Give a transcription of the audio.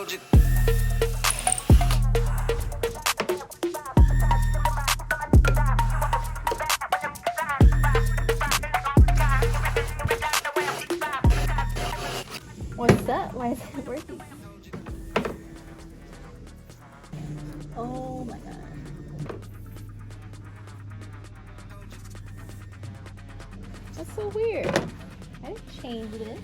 What's up? Why is it working? Oh my god. That's so weird. I didn't change this.